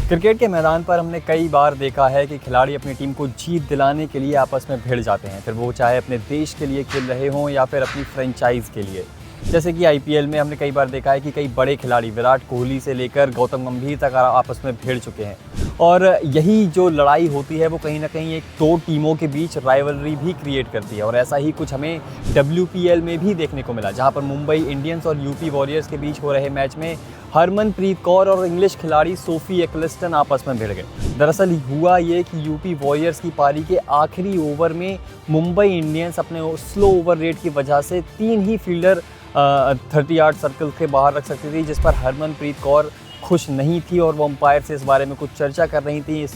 Cricket के मैदान पर हमने कई बार देखा है कि खिलाड़ी अपनी टीम को जीत दिलाने के लिए आपस में भिड़ जाते हैं, फिर वो चाहे अपने देश के लिए खेल रहे हों या फिर अपनी फ्रेंचाइज के लिए। जैसे कि आईपीएल में हमने कई बार देखा है कि कई बड़े खिलाड़ी विराट कोहली से लेकर गौतम गंभीर तक आपस में भिड़ चुके हैं और यही जो लड़ाई होती है वो कहीं ना कहीं एक दो टीमों के बीच राइवलरी भी क्रिएट करती है। और ऐसा ही कुछ हमें WPL में भी देखने को मिला, जहां पर मुंबई इंडियंस और यूपी वॉरियर्स के बीच हो रहे मैच में हरमनप्रीत कौर और इंग्लिश खिलाड़ी सोफी एक्लिस्टन आपस में भिड़ गए। दरअसल हुआ ये कि यूपी वॉरियर्स की पारी के आखिरी ओवर में मुंबई इंडियंस अपने स्लो ओवर रेट की वजह से 3 ही फील्डर 30 यार्ड सर्कल के बाहर रख सकती थी, जिस पर हरमनप्रीत कौर खुश नहीं थी और वो अंपायर से इस बारे में कुछ चर्चा कर रही थी।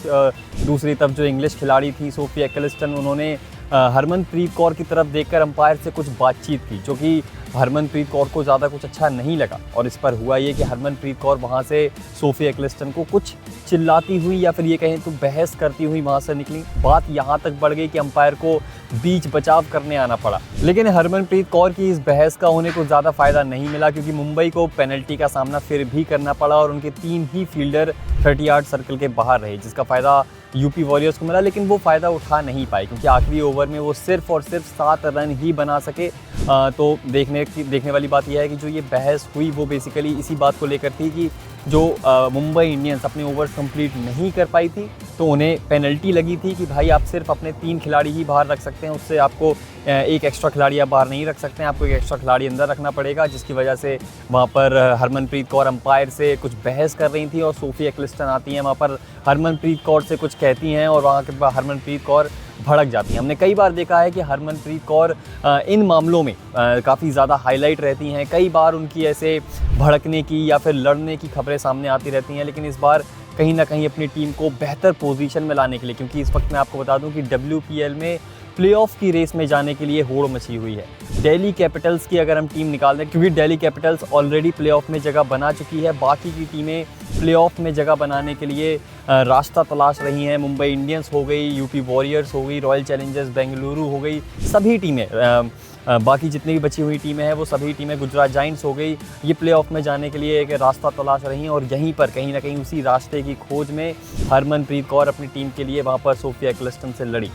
दूसरी तरफ जो इंग्लिश खिलाड़ी थी सोफी एक्लिस्टन, उन्होंने हरमनप्रीत कौर की तरफ देखकर अंपायर से कुछ बातचीत की, जो कि हरमनप्रीत कौर को ज़्यादा कुछ अच्छा नहीं लगा। और इस पर हुआ ये कि हरमनप्रीत कौर वहाँ से सोफी एक्लिस्टन को कुछ चिल्लाती हुई या फिर ये कहें तो बहस करती हुई वहाँ से निकली। बात यहाँ तक बढ़ गई कि अंपायर को बीच बचाव करने आना पड़ा। लेकिन हरमनप्रीत कौर की इस बहस का उन्हें कुछ ज़्यादा फ़ायदा नहीं मिला, क्योंकि मुंबई को पेनल्टी का सामना फिर भी करना पड़ा और उनके 3 ही फील्डर 30 यार्ड सर्कल के बाहर रहे, जिसका फ़ायदा यूपी वॉरियर्स को मिला। लेकिन वो फ़ायदा उठा नहीं पाए, क्योंकि आखिरी ओवर में वो सिर्फ और सिर्फ 7 रन ही बना सके। तो देखने वाली बात यह है कि जो ये बहस हुई वो बेसिकली इसी बात को लेकर थी कि जो मुंबई इंडियंस अपने ओवर्स कंप्लीट नहीं कर पाई थी, तो उन्हें पेनल्टी लगी थी कि भाई आप सिर्फ अपने 3 खिलाड़ी ही बाहर रख सकते हैं, उससे आपको एक एक्स्ट्रा खिलाड़ी आप बाहर नहीं रख सकते हैं, आपको एक एक्स्ट्रा खिलाड़ी अंदर रखना पड़ेगा। जिसकी वजह से वहाँ पर हरमनप्रीत कौर अंपायर से कुछ बहस कर रही थी और सोफी एक्लिस्टन आती हैं वहाँ पर हरमनप्रीत कौर से कुछ कहती हैं और वहाँ के बाद हरमनप्रीत कौर भड़क जाती हैं। हमने कई बार देखा है कि हरमनप्रीत कौर इन मामलों में काफ़ी ज़्यादा हाईलाइट रहती हैं। कई बार उनकी ऐसे भड़कने की या फिर लड़ने की खबरें सामने आती रहती हैं, लेकिन इस बार कहीं ना कहीं अपनी टीम को बेहतर पोजीशन में लाने के लिए, क्योंकि इस वक्त मैं आपको बता दूं कि WPL में प्लेऑफ की रेस में जाने के लिए होड़ मची हुई है। दिल्ली कैपिटल्स की अगर हम टीम निकाल दें, क्योंकि दिल्ली कैपिटल्स ऑलरेडी प्लेऑफ में जगह बना चुकी है, बाकी की टीमें प्लेऑफ में जगह बनाने के लिए रास्ता तलाश रही हैं। मुंबई इंडियंस हो गई, यूपी वॉरियर्स हो गई, रॉयल चैलेंजर्स बेंगलुरु हो गई, सभी टीमें बाकी जितनी भी बची हुई टीमें हैं वो सभी टीमें, गुजरात जायंट्स हो गई, ये प्लेऑफ में जाने के लिए एक रास्ता तलाश रही हैं। और यहीं पर कहीं ना कहीं उसी रास्ते की खोज में हरमनप्रीत कौर अपनी टीम के लिए वहाँ पर सोफी एक्लिस्टन से लड़ी।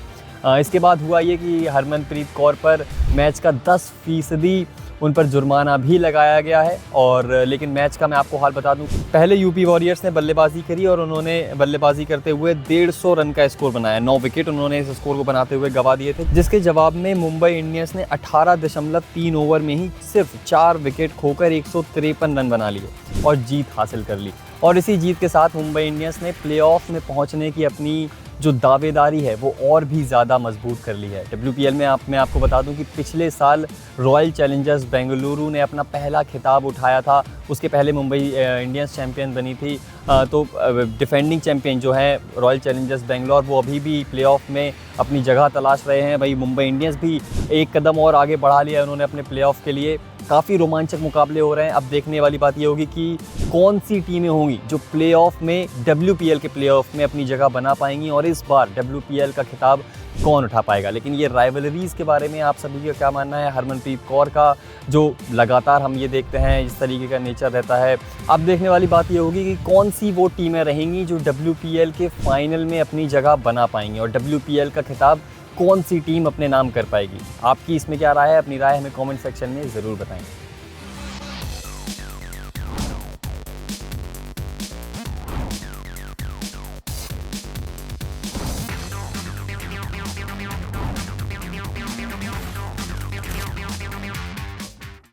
इसके बाद हुआ ये कि हरमनप्रीत कौर पर मैच का 10% उन पर जुर्माना भी लगाया गया है। और लेकिन मैच का मैं आपको हाल बता दूं, पहले यूपी वॉरियर्स ने बल्लेबाजी करी और उन्होंने बल्लेबाजी करते हुए 150 रन का स्कोर बनाया। 9 विकेट उन्होंने इस स्कोर को बनाते हुए गंवा दिए थे, जिसके जवाब में मुंबई इंडियंस ने 18.3 ओवर में ही सिर्फ 4 विकेट खोकर 153 रन बना लिए और जीत हासिल कर ली। और इसी जीत के साथ मुंबई इंडियंस ने प्लेऑफ में पहुंचने की अपनी जो दावेदारी है वो और भी ज़्यादा मजबूत कर ली है। WPL में मैं आपको बता दूं कि पिछले साल रॉयल चैलेंजर्स बेंगलुरु ने अपना पहला खिताब उठाया था, उसके पहले मुंबई इंडियंस चैंपियन बनी थी। तो डिफेंडिंग चैंपियन जो है रॉयल चैलेंजर्स बेंगलोर, वो अभी भी प्लेऑफ में अपनी जगह तलाश रहे हैं। भाई मुंबई इंडियंस भी एक कदम और आगे बढ़ा लिया उन्होंने अपने प्लेऑफ के लिए। काफ़ी रोमांचक मुकाबले हो रहे हैं। अब देखने वाली बात ये होगी कि कौन सी टीमें होंगी जो प्लेऑफ में WPL के प्लेऑफ में अपनी जगह बना पाएंगी और इस बार WPL का खिताब कौन उठा पाएगा। लेकिन ये राइवलरीज़ के बारे में आप सभी का क्या मानना है? हरमनप्रीत कौर का जो लगातार हम ये देखते हैं इस तरीके का नेचर रहता है। अब देखने वाली बात ये होगी कि कौन सी वो टीमें रहेंगी जो WPL के फाइनल में अपनी जगह बना पाएंगी और WPL का खिताब कौन सी टीम अपने नाम कर पाएगी। आपकी इसमें क्या राय है? अपनी राय हमें कमेंट सेक्शन में ज़रूर बताएं।